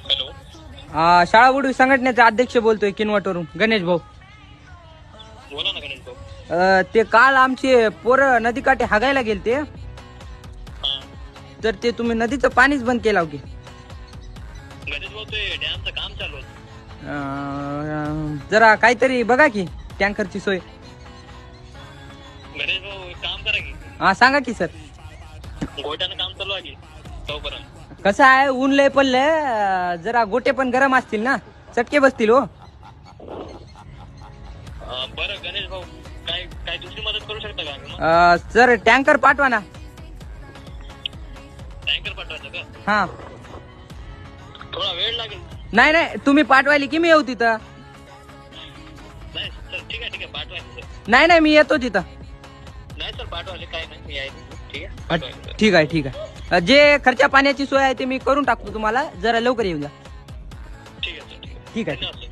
Hello. शाळा बुडवी संघटनेचे अध्यक्ष बोलतोय किनवटवरून गणेश भाऊ. बोला ना गणेश भाऊ. ते काल आमचे पोरं नदीकाठी हागायला गेलते, हा. तर ते तुम्ही नदीचं पाणीच बंद केलं की. गणेश भाऊ ते डॅमचं काम चालू होतं. जरा काहीतरी बघा की टँकरची सोय. गणेश भाऊ एक काम करा की, हा सांगा की सर. गोट्यानं काम चालू आहे की तोपर्यंत. कसं आहे, ऊन लय पडलंय, जरा गोटे पण गरम असतील ना, चटके बसतील हो. बरं गणेश भाऊ, काय काय दुसरी मदत करू शकता का मग? सर टँकर पाठवा ना. टँकर पाठवायचं का? हा. थोडा वेळ लागेल. नाही नाही, तुम्ही पाठवायली की मी येऊ तिथं. नाही सर, ठीक आहे पाठवायचं सर. नाही नाही, मी येतो तिथं. नाही सर, पाठवायचे काय नाही, मी आहे. ठीक आहे पाठवायचं. ठीक आहे ठीक आहे. जे खर्चा पाण्याची सोय आहे ते मी करून टाकतो तुम्हाला, जरा लवकर येऊन जा. ठीक आहे सर, ठीक आहे. ठीक आहे. धन्यवाद सर.